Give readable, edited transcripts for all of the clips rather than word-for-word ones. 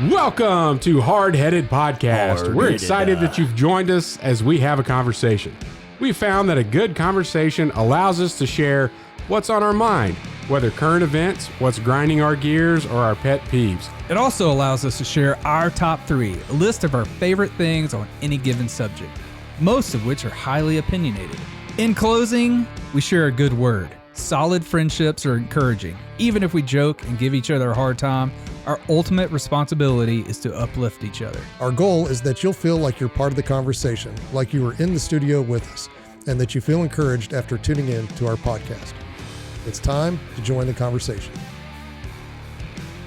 Welcome to Hardheaded Podcast. We're excited that you've joined us as we have a conversation. We found that a good conversation allows us to share what's on our mind, whether current events, what's grinding our gears, or our pet peeves. It also allows us to share our top 3, a list of our favorite things on any given subject, most of which are highly opinionated. In closing, we share a good word. Solid friendships are encouraging. Even if we joke and give each other a hard time, our ultimate responsibility is to uplift each other. Our goal is that you'll feel like you're part of the conversation, like you were in the studio with us, and that you feel encouraged after tuning in to our podcast. It's time to join the conversation.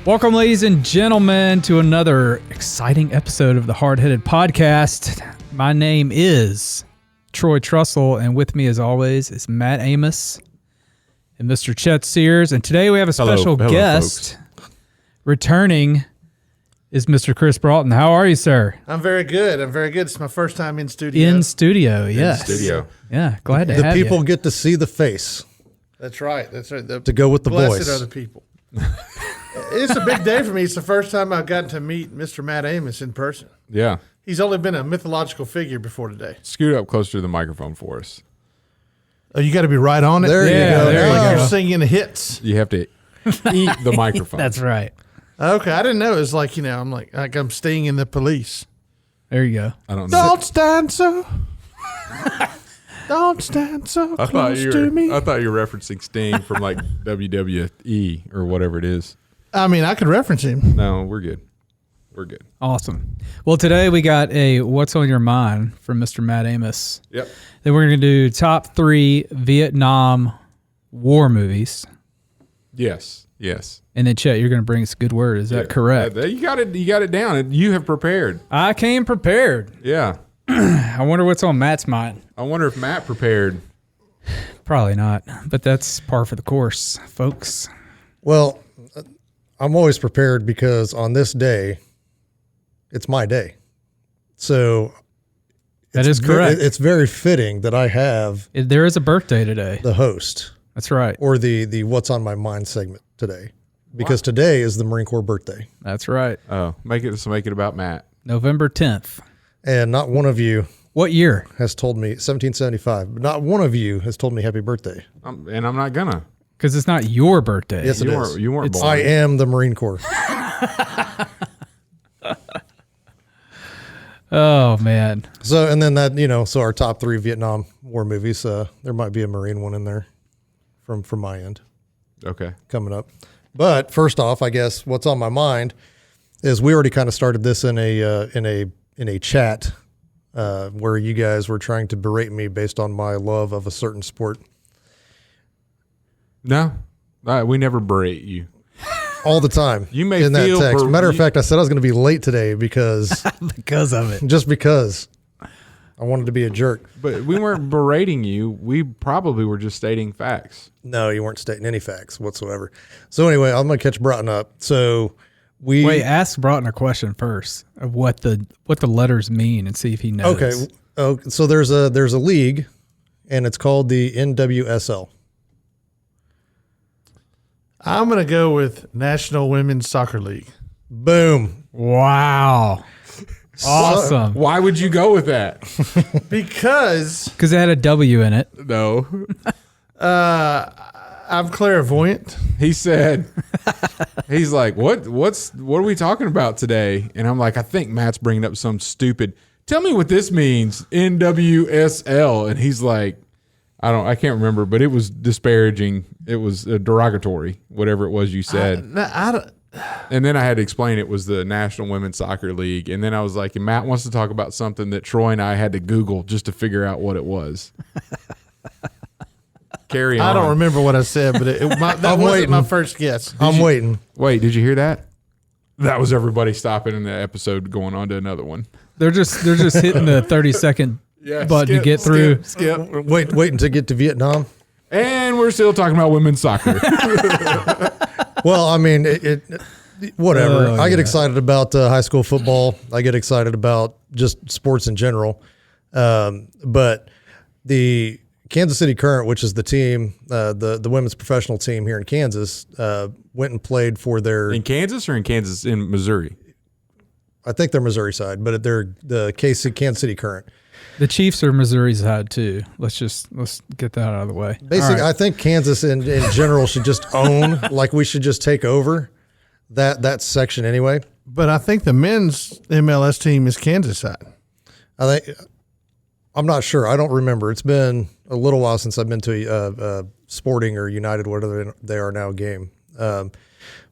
Welcome, ladies and gentlemen, to another exciting episode of the Hardheaded Podcast. My name is Troy Trussell, and with me, as always, is Matt Amos and Mr. Chet Sears. And today we have a special guest. Folks. Returning is Mr. Chris Broughton. How are you, sir? I'm very good. It's my first time in studio. In studio, yes. Yeah, glad to have you. The people get to see the face. That's right. To go with the voice. Blessed are the people. It's a big day for me. It's the first time I've gotten to meet Mr. Matt Amos in person. Yeah. He's only been a mythological figure before today. Scoot up closer to the microphone for us. Oh, you got to be right on it? There you go. There you go. You're singing hits. You have to eat the microphone. That's right. Okay, I didn't know. It was like, I'm stinging the police. There you go. I don't know. Don't stand so. Don't stand so close to me. I thought you were referencing Sting from like WWE or whatever it is. I mean, I could reference him. No, we're good. We're good. Awesome. Well, today we got a What's on Your Mind from Mr. Matt Amos. Yep. Then we're going to do top 3 Vietnam War movies. Yes. And then, Chet, you're going to bring us a good word. Is that correct? You got it down. You have prepared. I came prepared. Yeah. I wonder what's on Matt's mind. I wonder if Matt prepared. Probably not, but that's par for the course, folks. Well, I'm always prepared because on this day, it's my day. So That is correct. It's very fitting that I have There is a birthday today. the host. That's right. Or the What's on My Mind segment today. Because today is the Marine Corps birthday. That's right. Oh, make it about Matt. November 10th. And not one of you What year? has told me, 1775, but not one of you has told me happy birthday. And I'm not gonna. Because it's not your birthday. Yes, it is. You weren't born. I am the Marine Corps. Oh, man. So, and then that, so our top 3 Vietnam War movies, there might be a Marine one in there from my end. Okay. Coming up. But first off, I guess what's on my mind is we already kind of started this in a chat where you guys were trying to berate me based on my love of a certain sport. No, we never berate you. All the time. You may in that feel text. Matter of fact, I said I was going to be late today because Of it. just because I wanted to be a jerk. But we weren't berating you. We probably were just stating facts. No, you weren't stating any facts whatsoever. So anyway, I'm going to catch Broughton up. So Wait, ask Broughton a question first of what the letters mean and see if he knows. Okay. Oh, so there's a league, and it's called the NWSL. I'm going to go with National Women's Soccer League. Boom. Wow. Awesome. Why would you go with that? Because Because it had a W in it. No. I'm clairvoyant. He said, he's like, what are we talking about today? And I'm like, I think Matt's bringing up some stupid, tell me what this means, NWSL. And he's like, I can't remember, but it was disparaging. It was derogatory, whatever it was you said. And then I had to explain it was the National Women's Soccer League. And then I was like, and Matt wants to talk about something that Troy and I had to Google just to figure out what it was. Carry on. I don't remember what I said, but that wasn't my first guess. I'm waiting. Wait, did you hear that? That was everybody stopping in the episode going on to another one. They're just hitting the 30-second button to get through. Skip. Wait until get to Vietnam. And we're still talking about women's soccer. Well, I mean, whatever. Oh, I get excited about high school football. I get excited about just sports in general. But the Kansas City Current, which is the team, the women's professional team here in Kansas, went and played for their In Kansas or in Missouri? I think they're Missouri side, but they're the Kansas City Current. The Chiefs are Missouri side too. Let's get that out of the way. Basically, I think Kansas in general should just own, like we should just take over that section anyway. But I think the men's MLS team is Kansas side. I'm not sure. I don't remember. It's been a little while since I've been to a Sporting or United, whatever they are now, game.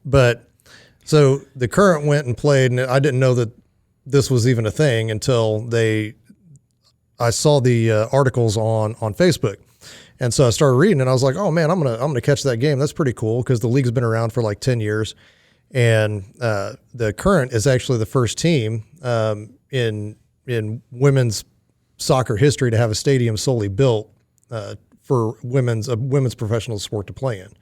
But so the Current went and played, and I didn't know that this was even a thing until I saw the articles on Facebook. And so I started reading, and I was like, "Oh man, I'm gonna catch that game. That's pretty cool," because the league's been around for like 10 years, and the Current is actually the first team in women's soccer history to have a stadium solely built for women's professional sport to play in.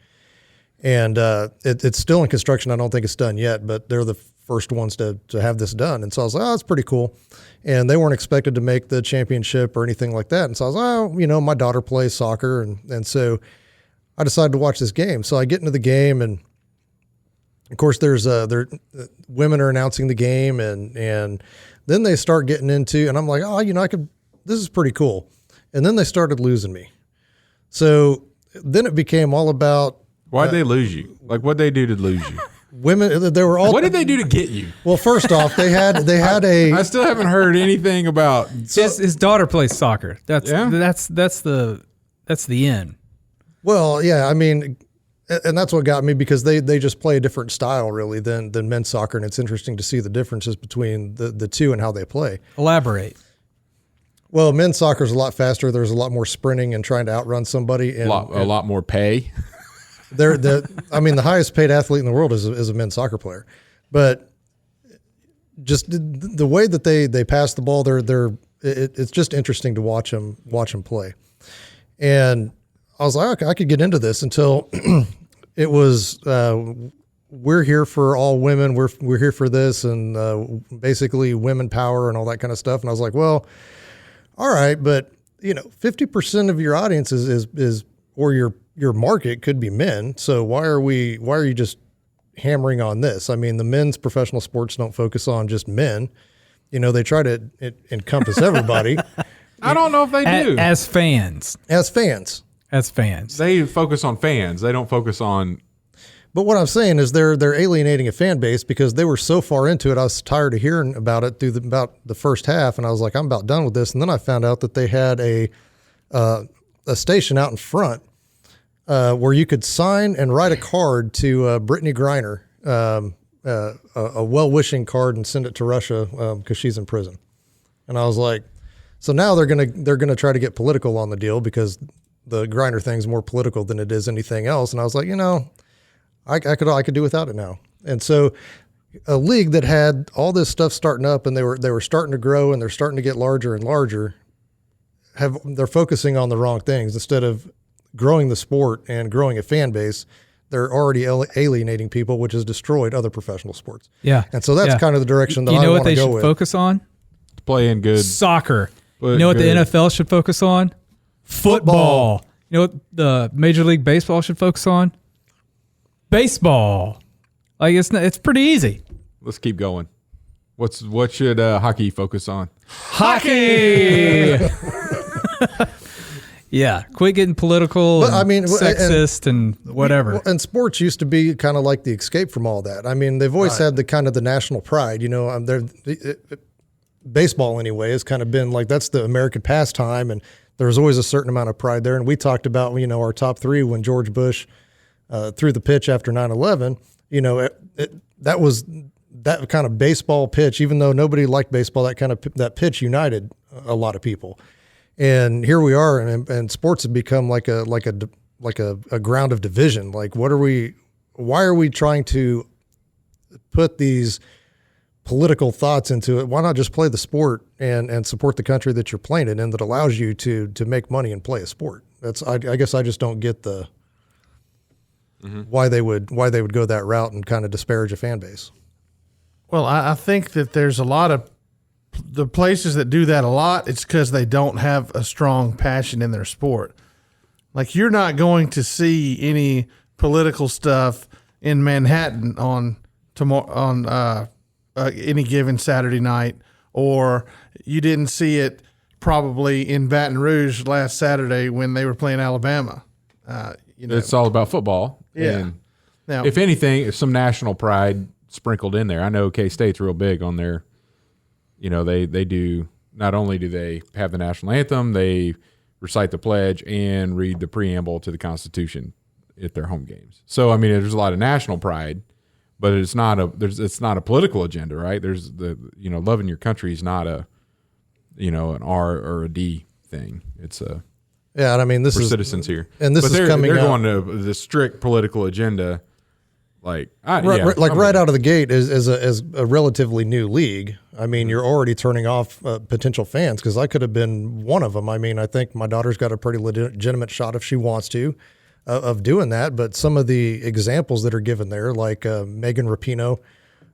And it's still in construction. I don't think it's done yet, but they're the first ones to have this done. And so I was like, "Oh, that's pretty cool." And they weren't expected to make the championship or anything like that. And so I was like, "Oh, my daughter plays soccer." And so I decided to watch this game. So I get into the game, and of course there's women are announcing the game, and then they start getting into, and I'm like, "Oh, this is pretty cool." And then they started losing me. So then it became all about, why'd they lose you? Like, what'd they do to lose you? women. They were all. What did they do to get you? Well, first off, they had a. I still haven't heard anything about. His daughter plays soccer. That's the end. Well, yeah, I mean, and that's what got me, because they just play a different style really than men's soccer, and it's interesting to see the differences between the two and how they play. Elaborate. Well, men's soccer is a lot faster. There's a lot more sprinting and trying to outrun somebody. And, a lot more pay. The highest paid athlete in the world is a men's soccer player. But just the way that they pass the ball, it's just interesting to watch them play. And I was like, okay, I could get into this until it was we're here for all women. We're here for this, and basically women power and all that kind of stuff. And I was like, well, all right, but 50% of your audience is or your market could be men. So why are you just hammering on this? I mean, the men's professional sports don't focus on just men. They try to encompass everybody. I don't know if they do. As fans. They focus on fans. They don't focus on. But what I'm saying is they're alienating a fan base, because they were so far into it. I was tired of hearing about it through about the first half, and I was like, I'm about done with this. And then I found out that they had a station out in front where you could sign and write a card to Brittany Griner, a well-wishing card, and send it to Russia because she's in prison. And I was like, so now they're gonna try to get political on the deal, because the Griner thing's more political than it is anything else. And I was like, I could do without it now. And so a league that had all this stuff starting up, and they were starting to grow, and they're starting to get larger and larger, they're focusing on the wrong things. Instead of growing the sport and growing a fan base, they're already alienating people, which has destroyed other professional sports. Yeah. And so that's kind of the direction that I want to go with. You know what they should focus on? Playing good Soccer. Playing you know what good. the NFL should focus on? Football. You know what the Major League Baseball should focus on? Baseball. Like, it's pretty easy. Let's keep going. What should hockey focus on? Hockey. Yeah, quit getting political, But, and sexist and whatever. And sports used to be kind of like the escape from all that. I mean, they've always had the kind of the national pride. Baseball anyway has kind of been like, that's the American pastime, and there's always a certain amount of pride there. And we talked about our top three when George Bush threw the pitch after 9/11. That was that kind of baseball pitch. Even though nobody liked baseball, that pitch united a lot of people. And here we are, and sports have become like a ground of division. Like, why are we trying to put these political thoughts into it? Why not just play the sport and support the country that you're playing it in, that allows you to make money and play a sport? I guess I just don't get the why they would go that route and kind of disparage a fan base. Well, I think that there's a lot of the places that do that a lot. It's because they don't have a strong passion in their sport. Like, you're not going to see any political stuff in Manhattan on any given Saturday night, or you didn't see it probably in Baton Rouge last Saturday when they were playing Alabama. It's all about football. Yeah. And Now, if anything, some national pride sprinkled in there. I know K-State's real big on their, they do, not only do they have the national anthem, they recite the pledge and read the preamble to the Constitution at their home games. So, I mean, there's a lot of national pride, but it's not a political agenda, right? There's loving your country is not a, an R or a D thing. It's a, Yeah, and I mean we're citizens here, and this but is coming they're out, going to the strict political agenda, right out of the gate is a relatively new league. I mean, you're already turning off potential fans because I could have been one of them. I mean, I think my daughter's got a pretty legitimate shot if she wants to of doing that. But some of the examples that are given there, like Megan Rapinoe,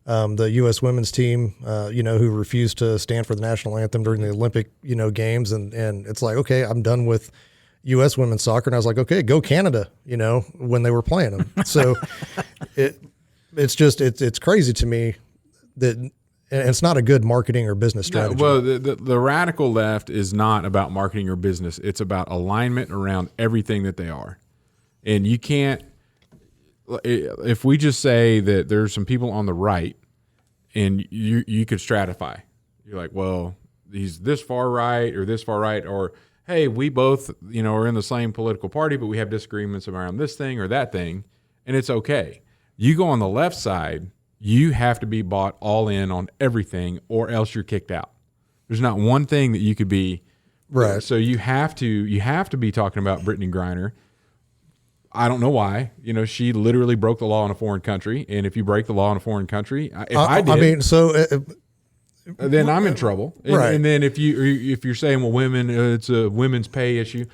the U.S. women's team, who refused to stand for the national anthem during the Olympic, games, and it's like, okay, I'm done with U.S. women's soccer, and I was like, okay, go Canada, when they were playing them. So it's crazy to me that, and it's not a good marketing or business strategy. No, well, the radical left is not about marketing or business. It's about alignment around everything that they are. And you can't, if we just say that there's some people on the right and you could stratify, you're like, well, he's this far right or this far right, or hey, we both, are in the same political party, but we have disagreements around this thing or that thing, and it's okay. You go on the left side, you have to be bought all in on everything, or else you're kicked out. There's not one thing that you could be right. So you have to be talking about Brittany Griner. I don't know why. She literally broke the law in a foreign country, and if you break the law in a foreign country, then I'm in trouble. Right. And then if you're saying, well, women, it's a women's pay issue,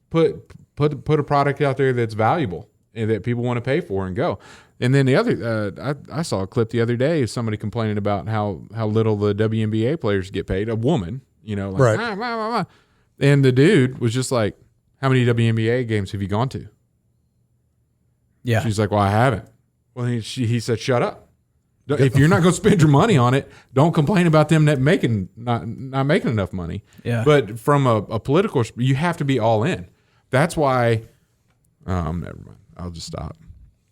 put a product out there that's valuable and that people want to pay for and go. And then the other, I saw a clip the other day of somebody complaining about how little the WNBA players get paid. A woman, right. And the dude was just like, how many WNBA games have you gone to? Yeah. She's like, well, I haven't. Well, he said, shut up. If you're not going to spend your money on it, don't complain about them not making enough money. Yeah. But from a political, you have to be all in. That's why. Never mind. I'll just stop.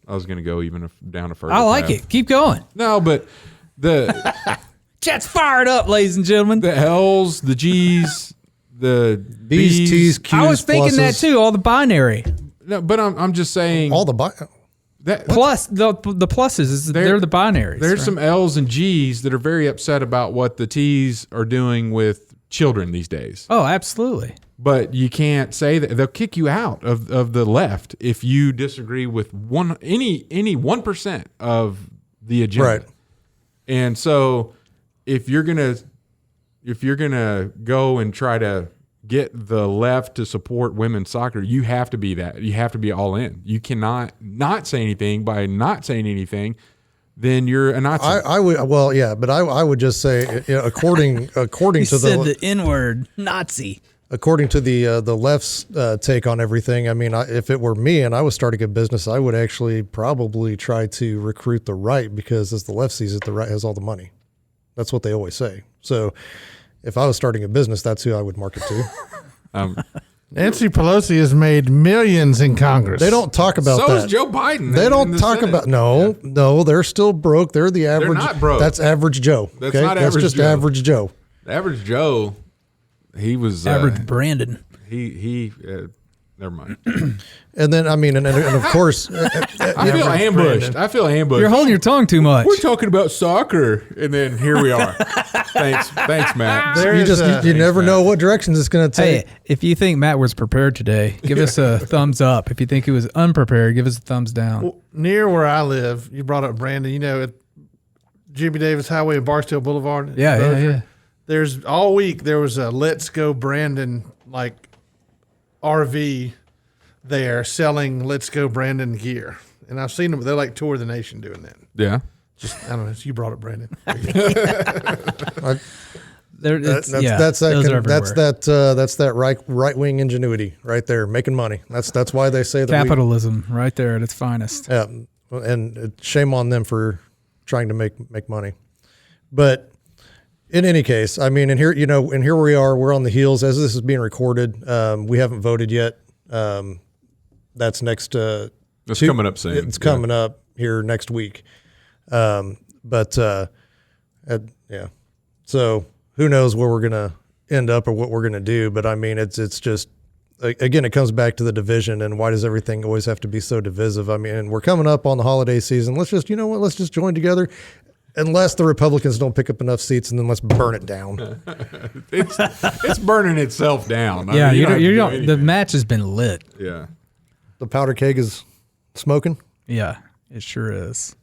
I was going to go even down a further. I like path. it. Keep going. No, but the Chet's fired up, ladies and gentlemen. the L's, the G's, the B's, T's, Q's, I was thinking that pluses. too. All the binary. No, but I'm just saying All the that Plus the pluses they're the binaries. There's right? some L's and G's that are very upset about what the T's are doing with children these days. Oh, absolutely. But you can't say that. They'll kick you out of the left if you disagree with any 1% of the agenda. Right. And so if you're gonna go and try to get the left to support women's soccer, you have to be that. You have to be all in. You cannot not say anything. By not saying anything, then you're a Nazi. I would just say, according You to said the the N-word, Nazi. according to the left's take on everything, I mean, if it were me and I was starting a business, I would actually probably try to recruit the right, because as the left sees it, the right has all the money. That's what they always say. So if I was starting a business, that's who I would market to. Nancy Pelosi has made millions in Congress. They don't talk about so that. is Joe Biden. They don't in the talk Senate. about no. They're still broke. They're the average. not broke. That's average Joe. That's okay? not That's average just Joe. average Joe. The average Joe, he was Average Brandon. He never mind. And then I mean, and of course, I feel ambushed. I feel ambushed. You're holding your tongue too much. We're talking about soccer, and then here we are. Thanks, Matt. you never know what directions it's going to take. Hey, if you think Matt was prepared today, give us a thumbs up. If you think he was unprepared, give us a thumbs down. Well, near where I live, you brought up Brandon. At Jimmy Davis Highway and Barksdale Boulevard. Yeah. There's all week there was a Let's Go Brandon RV there selling Let's Go Brandon gear, and I've seen them. They're like tour the nation doing that. Yeah. Just I don't know. You brought it, Brandon. That's that right wing ingenuity right there, making money. That's why they say that Capitalism, right there at its finest. Yeah, and shame on them for trying to make money. But in any case, I mean, and here we are. We're on the heels as this is being recorded. We haven't voted yet. That's next. It's coming up soon. It's coming up here next week. Yeah. So who knows where we're gonna end up or what we're gonna do? But I mean, it's just again, it comes back to the division and why does everything always have to be so divisive? I mean, we're coming up on the holiday season. Let's just let's just join together. Unless the Republicans don't pick up enough seats, and then let's burn it down. It's burning itself down. Yeah, I mean, you don't. The match has been lit. Yeah, The powder keg is smoking. Yeah, it sure is.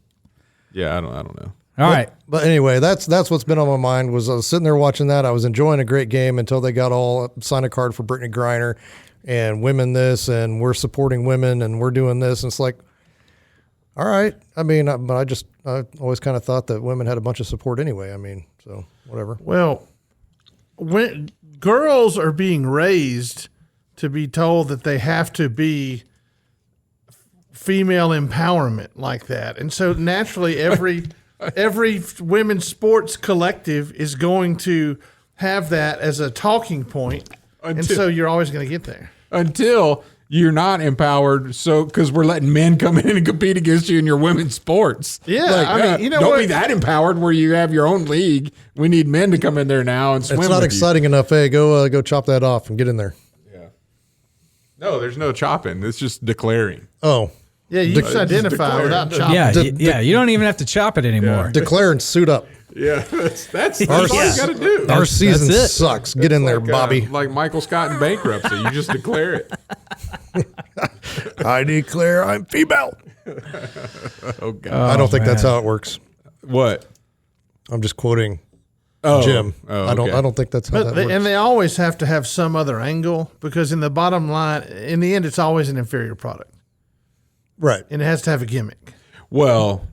yeah. I don't know. All right. But anyway, that's what's been on my mind. Was I was sitting there watching that. I was enjoying a great game until they got all sign a card for Brittany Griner and women this, and we're supporting women, and we're doing this. And it's like, all right. I mean, but I always kind of thought that women had a bunch of support anyway. I mean, so whatever. Well, when girls are being raised to be told that they have to be female empowerment like that, and so naturally every women's sports collective is going to have that as a talking point, and so you're always going to get there Until you're not empowered, so because we're letting men come in and compete against you in your women's sports. Yeah, I mean, don't be that empowered where you have your own league. We need men to come in there now and swim. It's not with exciting enough. Hey, go chop that off and get in there. You. Yeah. No, there's no chopping. It's just declaring. Oh, Yeah, you just identify without chopping. Yeah, you don't even have to chop it anymore. declare and suit up. Yeah, that's all you got to do. Our season that's it. sucks. Get in there, Like, Bobby. like Michael Scott in bankruptcy. You just declare it. I declare I'm female. Oh God. I don't think that's man. how it works. What? I'm just quoting Oh, Jim. Oh, I don't. okay. I don't think that's how that works. And they always have to have some other angle because in the bottom line, in the end, it's always an inferior product, Right. and it has to have a gimmick. Well,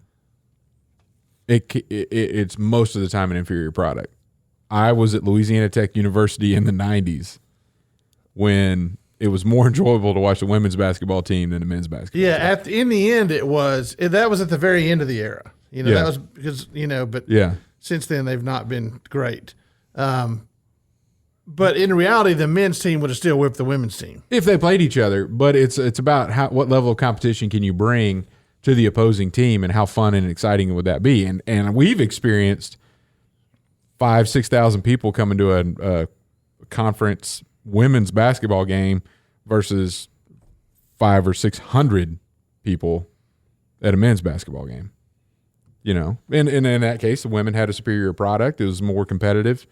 it's most of the time an inferior product. I was at Louisiana Tech University in the 90s when it was more enjoyable to watch the women's basketball team than the men's basketball Yeah, team. in the end, that was at the very end of the era. Yeah. That was because but Yeah. since then they've not been great. But in reality, the men's team would have still whipped the women's team. If they played each other, but it's about what level of competition can you bring to the opposing team and how fun and exciting would that be? And we've experienced 5,000-6,000 people coming to a conference women's basketball game versus 500 or 600 people at a men's basketball game. And in that case, the women had a superior product. It was more competitive.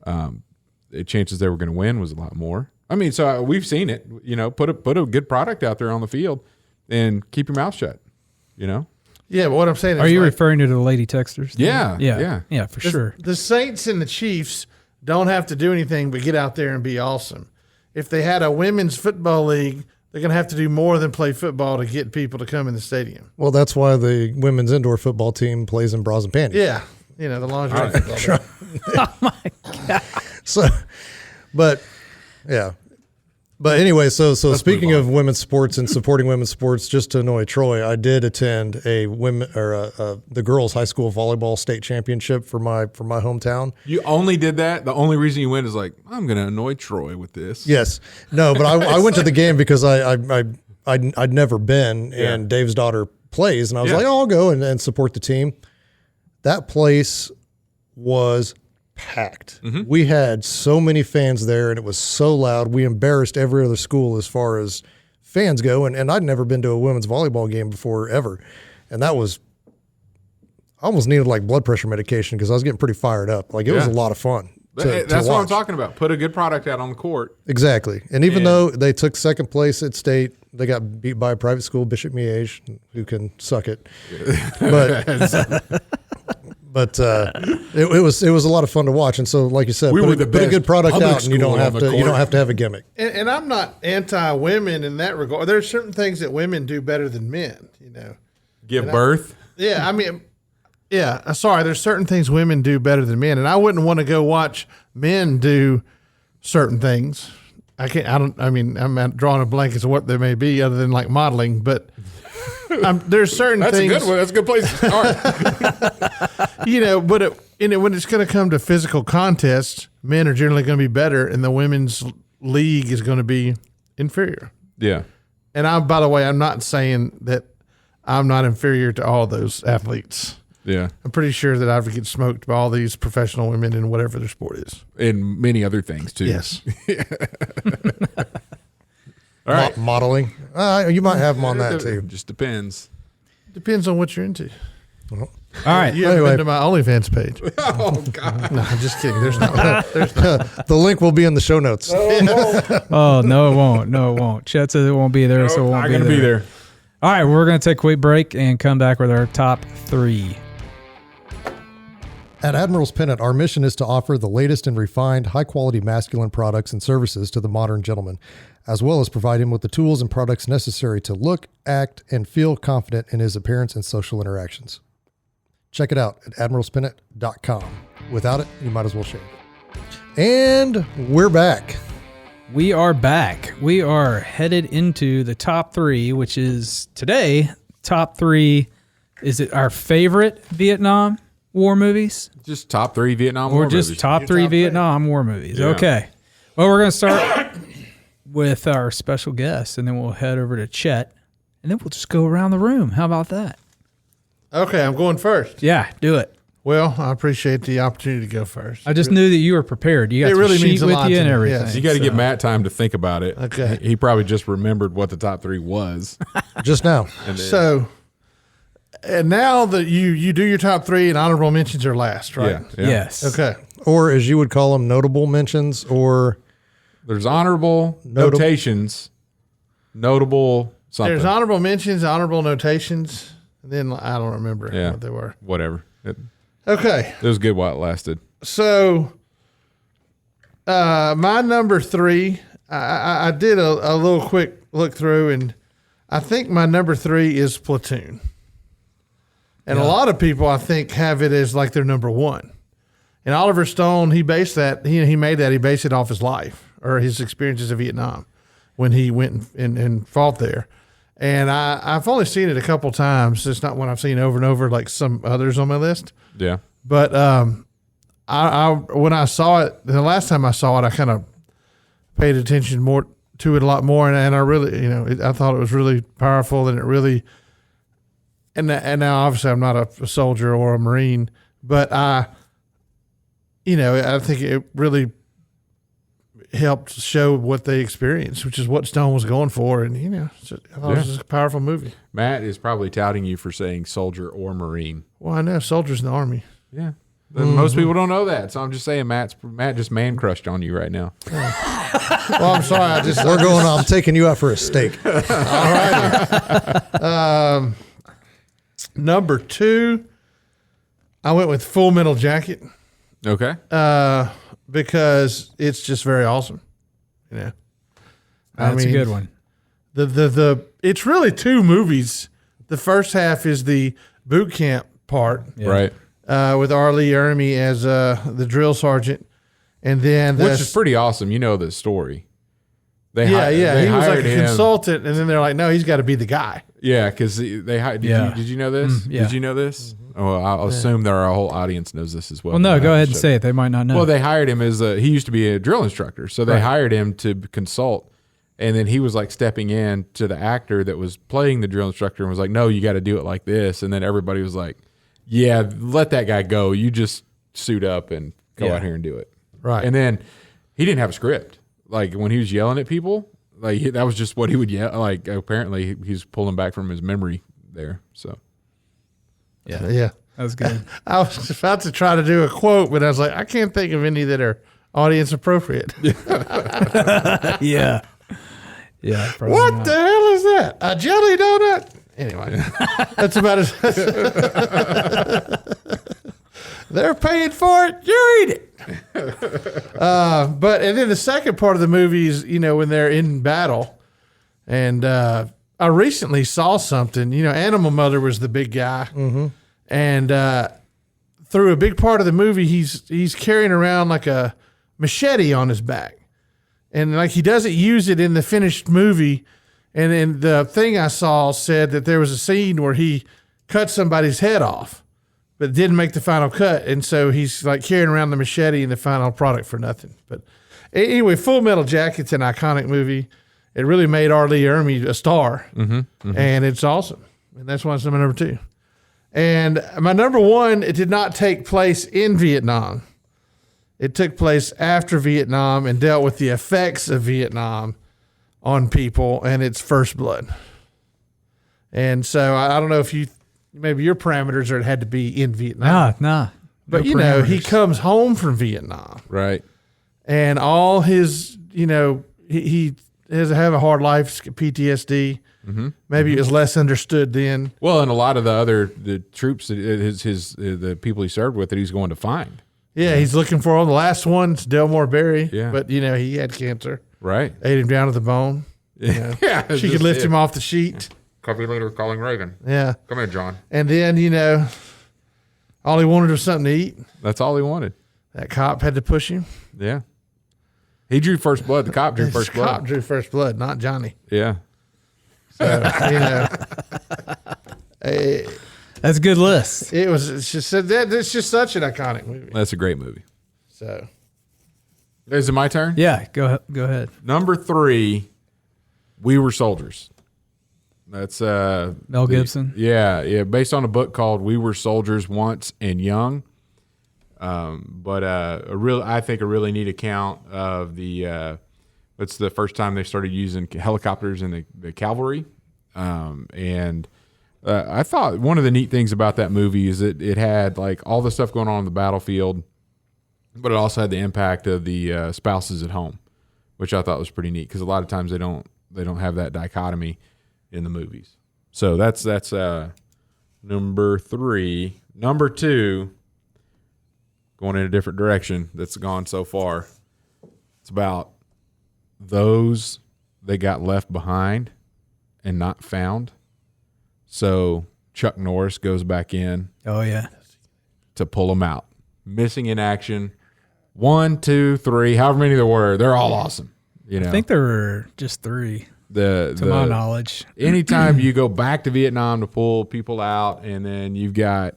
The chances they were going to win was a lot more. I mean, so we've seen it. Put a good product out there on the field and keep your mouth shut. Yeah, but what I'm saying is, Are you referring to the lady texters? Yeah. For sure. The Saints and the Chiefs don't have to do anything but get out there and be awesome. If they had a women's football league, they're going to have to do more than play football to get people to come in the stadium. Well, that's why the women's indoor football team plays in bras and panties. Yeah, the lingerie football. Oh my God. So, but yeah. But anyway, so speaking of women's sports and supporting women's sports, just to annoy Troy, I did attend the girls' high school volleyball state championship for my hometown. You only did that? The only reason you went is like, I'm going to annoy Troy with this. Yes, no, but I went to the game because I'd never been, and Dave's daughter plays, and I was like, oh, I'll go and support the team. That place was packed. Mm-hmm. We had so many fans there, and it was so loud. We embarrassed every other school as far as fans go, and I'd never been to a women's volleyball game before ever, and that was I almost needed like blood pressure medication because I was getting pretty fired up. Like it was a lot of fun. That's what I'm talking about. Put a good product out on the court. Exactly. And even though they took second place at state, they got beat by a private school, Bishop Miege, who can suck it. But it was a lot of fun to watch. And so, like you said, put a good product out, and you don't have to have a gimmick. And I'm not anti-women in that regard. There's certain things that women do better than men. Give birth. There's certain things women do better than men, and I wouldn't want to go watch men do certain things. I'm drawing a blank as to what they may be other than like modeling, but there's certain things. That's a good one. That's a good place to start. when it's going to come to physical contests, men are generally going to be better, and the women's league is going to be inferior. Yeah. And by the way, I'm not saying that I'm not inferior to all those athletes. Yeah. I'm pretty sure that I would get smoked by all these professional women in whatever their sport is. And many other things too. Yes. All right. Modeling. You might have them on that too. Just depends. Depends on what you're into. All right. You haven't been to my OnlyFans page. Oh God. No, I'm just kidding. There's not. The link will be in the show notes. Oh, no, it won't. No, it won't. Chet says it won't be there, so it won't Not gonna be there. All right, we're going to take a quick break and come back with our top 3. At Admiral's Pennant, our mission is to offer the latest and refined, high-quality masculine products and services to the modern gentleman, as well as provide him with the tools and products necessary to look, act, and feel confident in his appearance and social interactions. Check it out at admiralspennant.com. Without it, you might as well shave. And we're back. We are back. We are headed into the top 3, which is today, top 3. Is it our favorite Vietnam war movies? Just top 3 Vietnam War Or just movies. top 3 Vietnam war movies? Yeah. Okay. Well, we're going to start with our special guest, and then we'll head over to Chet, and then we'll just go around the room. How about that? Okay, I'm going first. Yeah, do it. Well, I appreciate the opportunity to go first. I just knew that you were prepared. You got It the really sheet means a with lot you to and me, everything. yes. You got to give Matt time to think about it. Okay. He probably just remembered what the top 3 was. Just now. And then- So, and now that you do your top 3 and honorable mentions are last, right? yeah. Yes. Okay. Or as you would call them, notable mentions, or There's honorable Notable. notations, notable something. There's honorable mentions, honorable notations, and then I don't remember Yeah. what they were. Whatever. It Okay. was good while it lasted. So, my number 3, I did a little quick look through, and I think my number 3 is Platoon. And a lot of people, I think, have it as like their number 1. And Oliver Stone, he based that, he made that, he based it off his life or his experiences in Vietnam when he went and fought there. And I've only seen it a couple times. It's not one I've seen over and over like some others on my list. Yeah. But I when I saw it, the last time I saw it, I kind of paid attention more to it a lot more, and I really, I thought it was really powerful, and it really, and now obviously I'm not a soldier or a Marine, but I think it really helped show what they experienced, which is what Stone was going for, and I thought it was just a powerful movie. Matt is probably touting you for saying soldier or Marine. Well, I know soldiers in the Army. Yeah. Most people don't know that. So I'm just saying Matt just man crushed on you right now. Well, I'm sorry. I'm taking you out for a steak. All right. Number 2, I went with Full Metal Jacket Okay. because it's just very awesome. That's a good one. It's really 2 movies. The first half is the boot camp part, Yeah. Right. with R. Lee Ermey as the drill sergeant, and then Which is pretty awesome. You know the story. They he was like hired a him. consultant, and then they're like, no, he's got to be the guy. Yeah, because they hired. Yeah. Did you know this? Yeah. Did you know this? Oh, well, I'll assume that our whole audience knows this as well. Well, no, But go I ahead and should- say it. They might not know. Well, they hired him as he used to be a drill instructor, so they Right. hired him to consult, and then he was like stepping in to the actor that was playing the drill instructor and was like, "No, you got to do it like this," and then everybody was like, "Yeah, let that guy go. You just suit up and go Yeah. out here and do it." Right. And then he didn't have a script. Like when he was yelling at people, like that was just what he would yell. Like apparently he's pulling back from his memory there. So yeah, Yeah. that was good. I was about to try to do a quote, but I was like, I can't think of any that are audience appropriate. Yeah. Yeah. probably What not. the hell is that? A jelly donut? Anyway, that's about it. They're paying for it. You eat it. And then the second part of the movie is, when they're in battle. And I recently saw something. Animal Mother was the big guy. Mm-hmm. And through a big part of the movie, he's carrying around like a machete on his back. And like he doesn't use it in the finished movie. And then the thing I saw said that there was a scene where he cut somebody's head off but didn't make the final cut. And so he's like carrying around the machete in the final product for nothing. But anyway, Full Metal Jacket's an iconic movie. It really made R. Lee Ermey a star, and it's awesome. And that's why it's number 2. And my number 1, it did not take place in Vietnam. It took place after Vietnam and dealt with the effects of Vietnam on people, and it's First Blood. And so I don't know if maybe your parameters are it had to be in Vietnam. Nah. But, No he parameters. comes home from Vietnam. Right. And all his, he has have a hard life, PTSD. Maybe it was less understood then. Well, and a lot of the troops, the people he served with that he's going to find. Yeah, he's looking for him. The last one's Delmore Berry. Yeah. But, he had cancer. Right. Ate him down to the bone. Yeah. She could lift him off the sheet. Copy later calling Reagan. Yeah. Come here, John. And then, all he wanted was something to eat. That's all he wanted. That cop had to push him. Yeah. He drew first blood. The cop drew first blood. Cop drew first blood, not Johnny. Yeah. So, That's a good list. it's just such an iconic movie. That's a great movie. So Is it my turn? Yeah, go ahead. Number 3, We Were Soldiers. That's Mel Gibson. Yeah, based on a book called We Were Soldiers Once and Young. But I think a really neat account of it's the first time they started using helicopters in the cavalry. And I thought one of the neat things about that movie is that it had like all the stuff going on the battlefield, but it also had the impact of the spouses at home, which I thought was pretty neat because a lot of times they don't have that dichotomy in the movies. So that's number 3. Number 2, going in a different direction that's gone so far. It's about those that got left behind and not found. So Chuck Norris goes back in Oh yeah. to pull them out. Missing in action. 1, 2, 3, however many there were, they're all awesome. I think there were just 3 to my knowledge. Anytime you go back to Vietnam to pull people out, and then you've got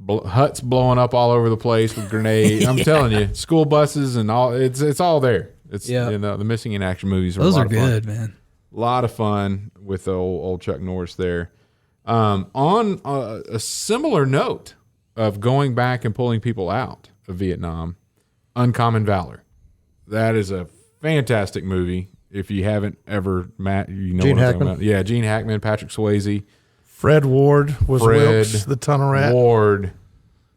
huts blowing up all over the place with grenades. I'm telling you, school buses and all. It's all there. It's the missing in action movies. Those are good, man. A lot of fun with the old Chuck Norris there. On a similar note of going back and pulling people out of Vietnam, Uncommon Valor. That is a fantastic movie. If you haven't ever, Matt, you know Gene what I'm Hackman. talking about. Yeah, Gene Hackman, Patrick Swayze. Fred Ward was Wilkes, the tunnel rat. Ward,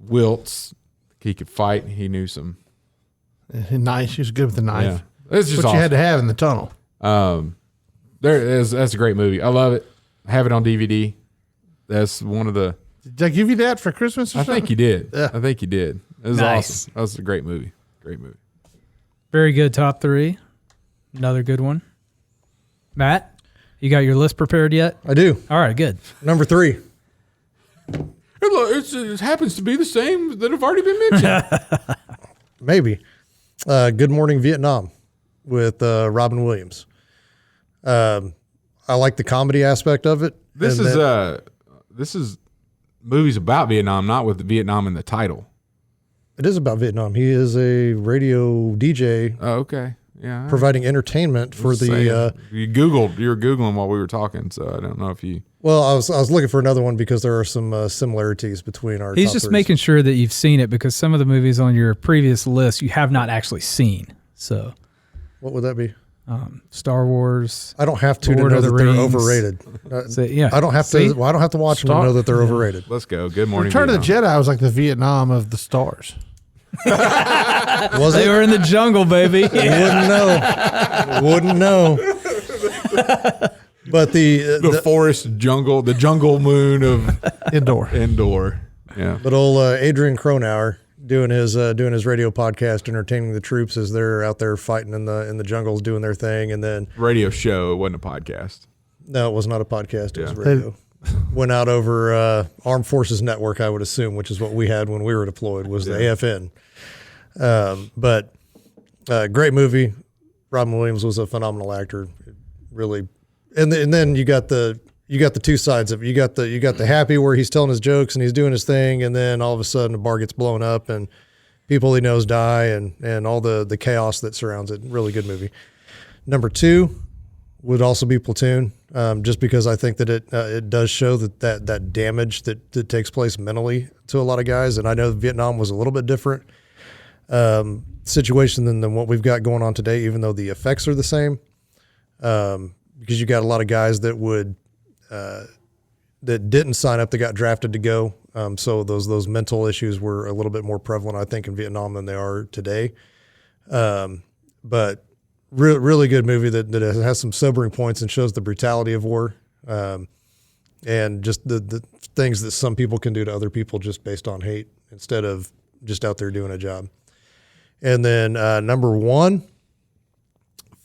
Wiltz. He could fight. He knew some. Nice. He was good with the knife. Yeah. It's just what awesome. you had to have in the tunnel. That's a great movie. I love it. I have it on DVD. That's one of the. Did I give you that for Christmas or I something? think you did. Yeah. I think you did. It was Nice. awesome. That was a great movie. Great movie. Very good top 3. Another good one. Matt, you got your list prepared yet? I do. All right, good. Number 3. It happens to be the same that have already been mentioned. Maybe. Good Morning Vietnam with Robin Williams. I like the comedy aspect of it. This is movies about Vietnam, not with Vietnam in the title. It is about Vietnam. He is a radio DJ Oh, okay. Yeah. providing entertainment for the. You were Googling while we were talking, so I don't know if you. Well, I was looking for another one because there are some similarities between our. He's top just threes. making sure that you've seen it because some of the movies on your previous list you have not actually seen. So, What would that be? Star Wars. I don't have to Lord know of that the they're Rings. overrated. So, yeah. I don't have See? to. Well, I don't have to watch them to know that they're overrated. Let's go. Good morning. Return of the Vietnam. Jedi was like the Vietnam of the stars. Was They it? were in the jungle, baby. Wouldn't know. Wouldn't know. But The forest jungle, the jungle moon of Indoor. Yeah. But old Adrian Cronauer doing his radio podcast, entertaining the troops as they're out there fighting in the jungles, doing their thing, and then Radio show. It wasn't a podcast. no, it was not a podcast; it was Yeah. radio. Went out over Armed Forces Network, I would assume, which is what we had when we were deployed, was the AFN. But great movie. Robin Williams was a phenomenal actor, really. And then you got the you got the two sides of it. You got the happy where he's telling his jokes and he's doing his thing, and then all of a sudden the bar gets blown up and people he knows die, and all the chaos that surrounds it. Really good movie. Number 2 would also be Platoon, just because I think that it does show that damage that takes place mentally to a lot of guys. And I know Vietnam was a little bit different situation than what we've got going on today, even though the effects are the same. Because you got a lot of guys that that didn't sign up, that got drafted to go. So those mental issues were a little bit more prevalent, I think, in Vietnam than they are today. But really good movie that has some sobering points and shows the brutality of war, and just the things that some people can do to other people just based on hate instead of just out there doing a job. And then number 1,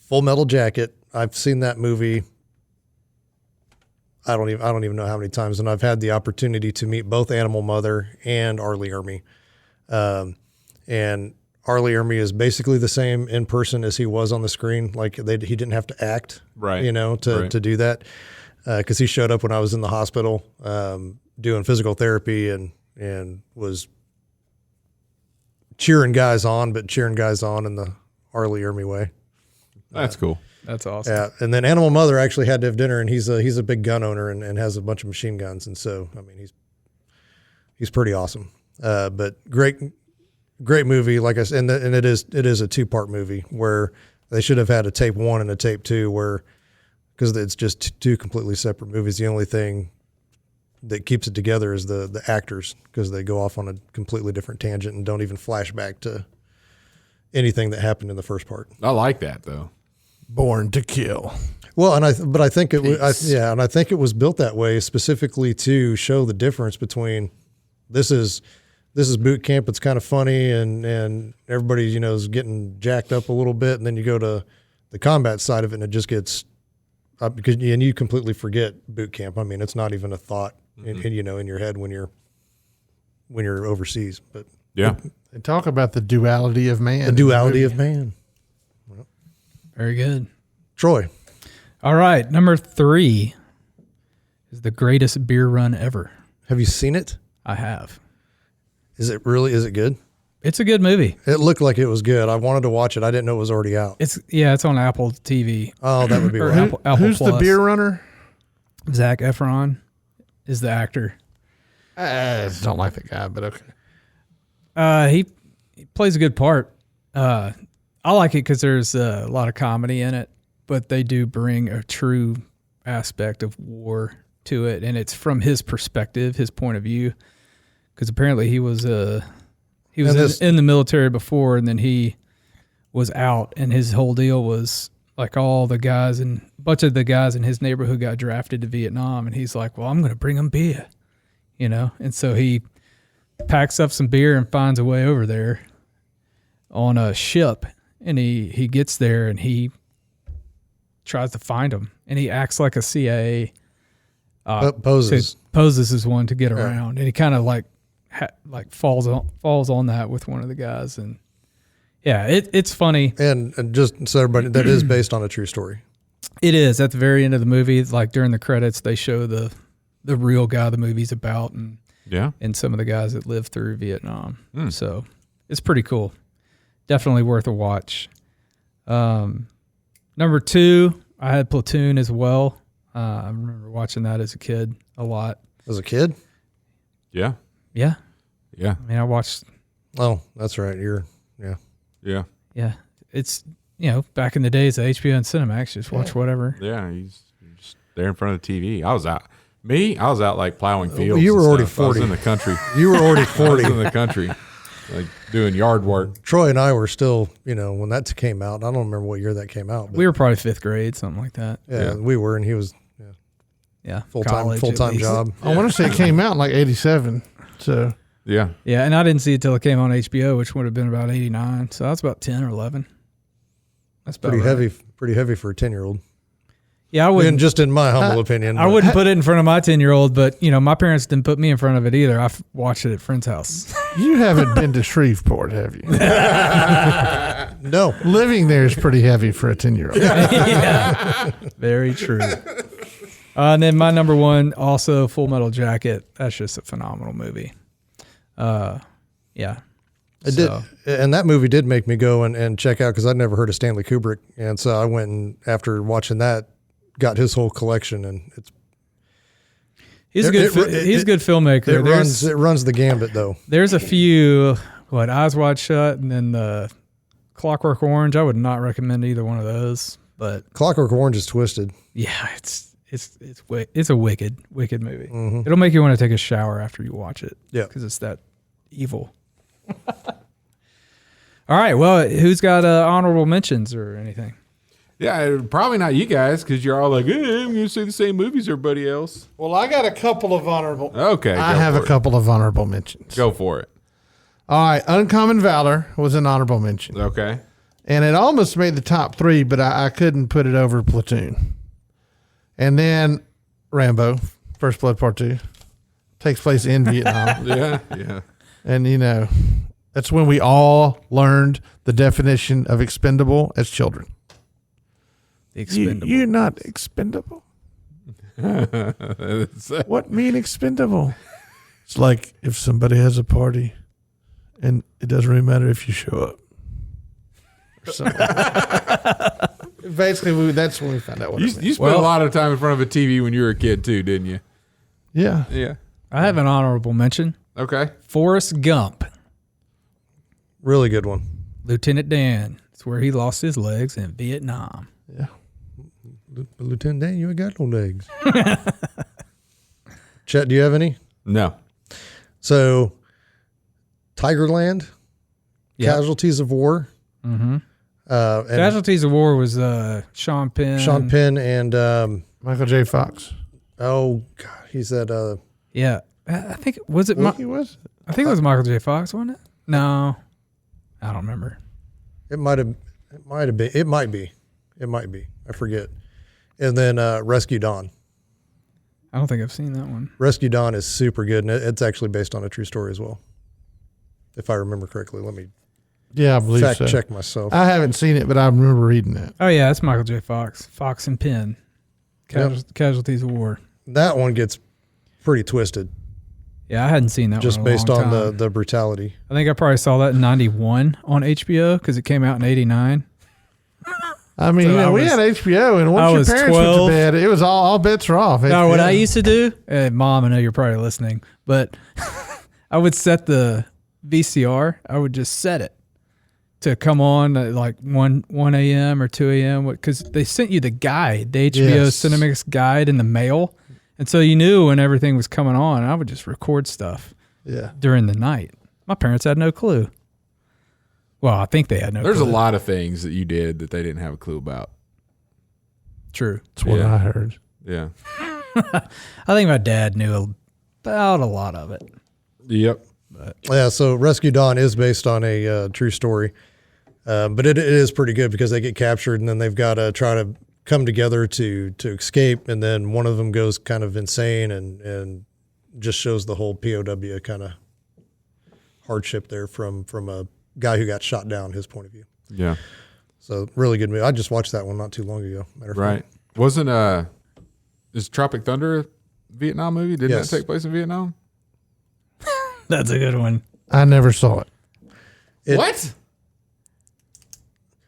Full Metal Jacket. I've seen that movie. I don't even know how many times, and I've had the opportunity to meet both Animal Mother and Arlie Ermey. And Arlie Ermey is basically the same in person as he was on the screen. Like he didn't have to act, right? To do that, because he showed up when I was in the hospital doing physical therapy and was cheering guys on in the Arlie Ermey way. That's cool. That's awesome. Yeah, and then Animal Mother actually had to have dinner, and he's a big gun owner and has a bunch of machine guns, and so I mean he's pretty awesome. But great movie, like I said, and it is a 2-part movie where they should have had a tape 1 and a tape 2, because it's just 2 completely separate movies. The only thing that keeps it together is the actors, because they go off on a completely different tangent and don't even flash back to anything that happened in the first part. I like that though. Born to Kill. Well, I think it was built that way specifically to show the difference between this is boot camp. It's kind of funny and everybody is getting jacked up a little bit, and then you go to the combat side of it and it just gets because you completely forget boot camp. I mean, it's not even a thought in your head when you're overseas. But yeah, they talk about the duality of man. The duality of man. Very good. Troy. All right. Number 3 is the greatest beer run ever. Have you seen it? I have. Is it good? It's a good movie. It looked like it was good. I wanted to watch it. I didn't know it was already out. It's on Apple TV. Oh, that would be right. Apple Who's Plus. the beer runner? Zac Efron is the actor. I don't like the guy, but okay. He plays a good part. I like it because there's a lot of comedy in it, but they do bring a true aspect of war to it, and it's from his perspective, his point of view. Because apparently he was in the military before, and then he was out, and his whole deal was like all the guys and a bunch of the guys in his neighborhood got drafted to Vietnam, and he's like, well, I'm going to bring them beer, and so he packs up some beer and finds a way over there on a ship. And he gets there and he tries to find him, and he acts like a CIA poses as one to get around, and he kind of like falls on that with one of the guys, and yeah, it's funny. And just so everybody, that is based on a true story. It is. At the very end of the movie, like during the credits, they show the real guy the movie's about, and some of the guys that lived through Vietnam. So it's pretty cool. Definitely worth a watch. Number 2, I had Platoon as well. I remember watching that as a kid a lot. As a kid? Yeah. Yeah. Yeah. I mean, I watched. Oh, that's right. Yeah. Yeah. It's, back in the days of HBO and Cinemax, just watch whatever. Yeah. You're just there in front of the TV. I was out like plowing fields. Well, you were already 40. I was in the country. You were already 40. I was in the country, like doing yard work. Troy and I were still, when that came out. I don't remember what year that came out. But we were probably 5th grade, something like that. Yeah, we were, and he was full time job. I want to say it came out in like 87. So yeah, and I didn't see it till it came on HBO, which would have been about 89. So that's about 10 or 11. That's about pretty right. Pretty heavy for a 10-year-old. Yeah, I wouldn't. Just in my humble opinion, I wouldn't put it in front of my 10-year-old, but my parents didn't put me in front of it either. I watched it at friend's house. You haven't been to Shreveport, have you? No. Living there is pretty heavy for a 10-year-old. Yeah, very true. And then my number one, also Full Metal Jacket. That's just a phenomenal movie. Yeah. It did, and that movie did make me go and check out because I'd never heard of Stanley Kubrick, and so I went and after watching that, got his whole collection, and he's a good filmmaker. It runs the gambit though. There's a few Eyes Wide Shut, and then the Clockwork Orange. I would not recommend either one of those, but Clockwork Orange is twisted. Yeah, it's a wicked movie. Mm-hmm. It'll make you want to take a shower after you watch it. Yeah, because it's that evil. All right. Well, who's got honorable mentions or anything? Yeah, probably not you guys because you're all like, hey, I'm going to see the same movies as everybody else. Well, I got a couple of honorable. Okay. I have a couple of honorable mentions. Go for it. All right. Uncommon Valor was an honorable mention. Okay. And it almost made the top 3, but I couldn't put it over Platoon. And then Rambo, First Blood Part 2, takes place in Vietnam. Yeah. And, that's when we all learned the definition of expendable as children. Expendable. You're not expendable. What mean expendable? It's like if somebody has a party and it doesn't really matter if you show up. Or something. Basically, that's when we found out what it meant. You spent a lot of time in front of a TV when you were a kid too, didn't you? Yeah. Yeah. I have an honorable mention. Okay. Forrest Gump. Really good one. Lieutenant Dan. It's where he lost his legs in Vietnam. Yeah. Lieutenant Dan, you ain't got no legs. Chet, do you have any? No. So, Tigerland, Yep. Casualties of War. Mm-hmm. And Casualties of War was Sean Penn. Sean Penn and Michael J. Fox. oh god, he said Yeah. I think, was it? He was. I think it was Michael J. Fox, wasn't it? No. I don't remember. it might be. I forget. And then Rescue Dawn. I don't think I've seen that one. Rescue Dawn is super good, and it's actually based on a true story as well. If I remember correctly, let me Yeah, I believe fact so. check myself. I haven't seen it, but I remember reading that. Oh, yeah. That's Michael J. Fox. Fox and Penn. Yep. Casualties of War. That one gets pretty twisted, Yeah, I hadn't seen that just one in a based long on time. the brutality. I think I probably saw that in 91 on HBO because it came out in 89. I mean, So we had HBO, and I once your was parents 12. went to bed, it was all bets are off. No, what HBO. I used to do, Mom, I know you're probably listening, but I would set the VCR. I would just set it to come on at like 1 a.m. or 2 a.m. because they sent you the guide, the HBO Yes. Cinemix guide in the mail. And so you knew when everything was coming on. I would just record stuff Yeah. during the night. My parents had no clue. Well, I think they had no There's clue. a lot of things that you did that they didn't have a clue about. True. That's what Yeah. I heard. Yeah. I think my dad knew about a lot of it. Yep. Yeah, so Rescue Dawn is based on a true story, but it is pretty good because they get captured and then they've got to try to come together to escape, and then one of them goes kind of insane and just shows the whole POW kind of hardship there from a guy who got shot down, his point of view. Yeah. So really good movie. I just watched that one not too long ago. Matter of Right. fact. Wasn't is Tropic Thunder a Vietnam movie? Didn't Yes. that take place in Vietnam? That's a good one. I never saw it. What?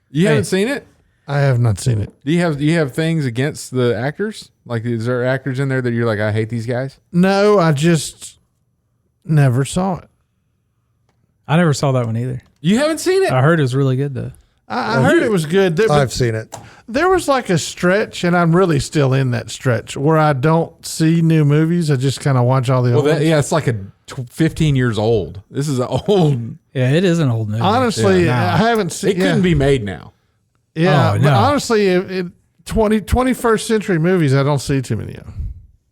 You haven't seen it? I have not seen it. Do you have things against the actors? Like, is there actors in there that you're like, I hate these guys? No, I just never saw it. I never saw that one either. You haven't seen it? I heard it was really good, though. I heard it was good. But I've seen it. there was like a stretch, and I'm really still in that stretch where I don't see new movies. I just kind of watch all the Well, old ones. yeah, it's like 15 years old. This is an old. Yeah, it is an old movie. Honestly, Yeah. I haven't seen It couldn't be made now. Yeah, Oh, but no. honestly, 21st century movies, I don't see too many of.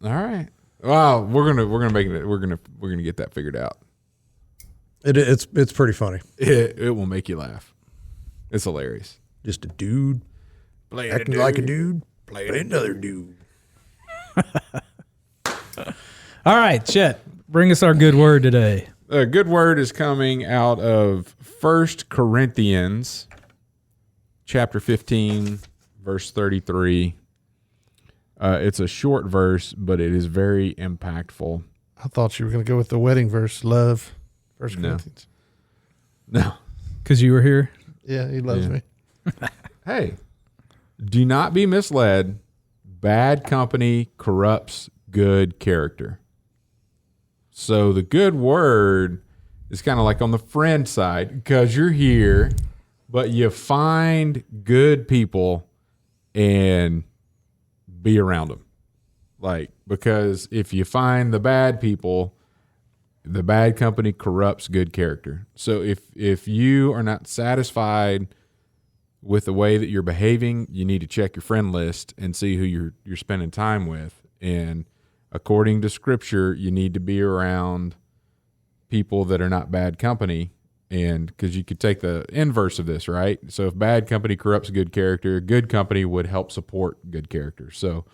All right. Wow, we're gonna make it. We're gonna get that figured out. It's pretty funny. It will make you laugh. It's hilarious. Just a dude acting like a dude playing another dude. All right, Chet, bring us our good word today. A good word is coming out of 1 Corinthians chapter 15, verse 33. It's a short verse, but it is very impactful. I thought you were going to go with the wedding verse, love, 1 Corinthians. No. Because you were here? Yeah, he loves me. Hey, do not be misled. Bad company corrupts good character. So the good word is kind of like on the friend side because you're here, but you find good people and be around them. Like, because if you find the bad people, the bad company corrupts good character. So if you are not satisfied with the way that you're behaving, you need to check your friend list and see who you're spending time with. And according to Scripture, you need to be around people that are not bad company. And because you could take the inverse of this, right? So if bad company corrupts good character, good company would help support good character. So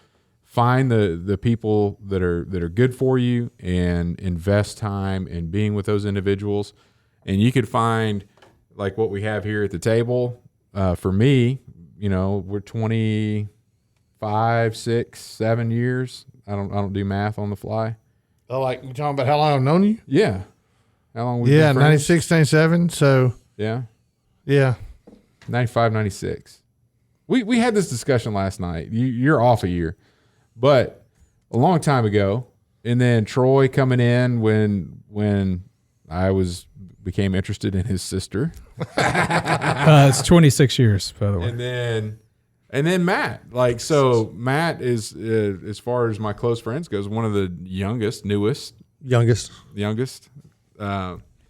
find the people that are good for you and invest time in being with those individuals. And you could find like what we have here at the table. For me, we're 25, 6, 7 years. I don't do math on the fly. Oh, like you talking about how long I've known you? Yeah. How long we've Yeah, been friends? 96, 97. So Yeah. yeah. 95, 96. We had this discussion last night. You're off a year, but a long time ago. And then Troy coming in when I became interested in his sister. It's 26 years, by the way. And then Matt. Like, so Matt is, as far as my close friends goes, one of the youngest. Youngest.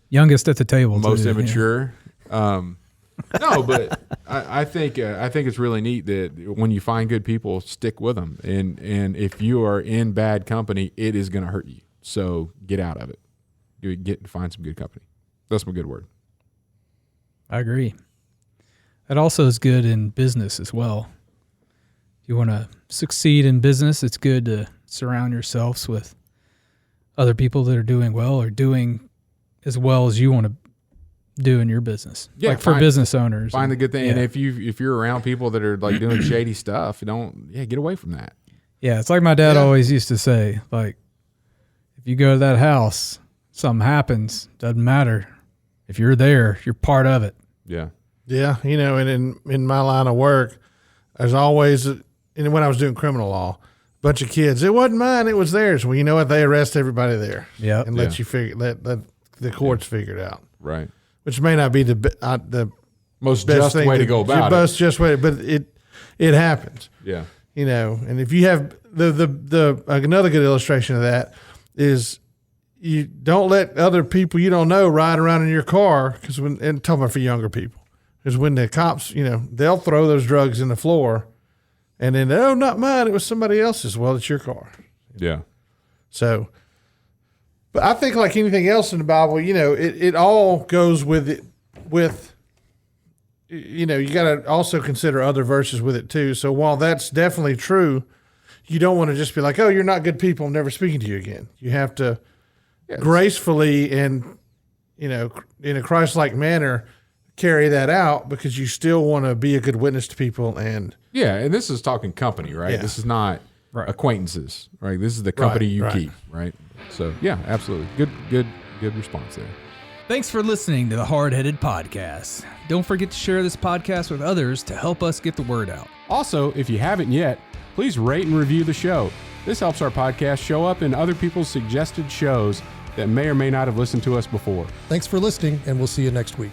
Youngest at the table. Most too, immature. No, but I think it's really neat that when you find good people, stick with them. And if you are in bad company, it is going to hurt you. So get out of it. Find some good company. That's my good word. I agree. That also is good in business as well. If you want to succeed in business, it's good to surround yourselves with other people that are doing well or doing as well as you want to do in your business. Yeah, like for business owners. Find the good thing. Yeah. And if you're around people that are like doing shady stuff, get away from that. Yeah, it's like my dad always used to say, like, if you go to that house, something happens, doesn't matter. If you're there, you're part of it. Yeah. Yeah, and in my line of work, there's always, and when I was doing criminal law, a bunch of kids. It wasn't mine; it was theirs. Well, you know what? They arrest everybody there. Yeah, and let the courts figure it out. Right. Which may not be the most best just thing way to go about it. Most just way, but it happens. Yeah. And if you have the another good illustration of that is, you don't let other people you don't know ride around in your car, because and talking about for younger people, because when the cops, they'll throw those drugs in the floor, and then not mine, it was somebody else's. Well, it's your car. Yeah. So, but I think like anything else in the Bible, it all goes with it. You got to also consider other verses with it too. So while that's definitely true, you don't want to just be like, oh, you're not good people, I'm never speaking to you again. You have to gracefully and, in a Christ-like manner, carry that out, because you still want to be a good witness to people. And this is talking company, right? Yeah. This is not acquaintances, right? This is the company you keep, right? So yeah, absolutely. Good response there. Thanks for listening to the Hardheaded Podcast. Don't forget to share this podcast with others to help us get the word out. Also, if you haven't yet, please rate and review the show. This helps our podcast show up in other people's suggested shows that may or may not have listened to us before. Thanks for listening, and we'll see you next week.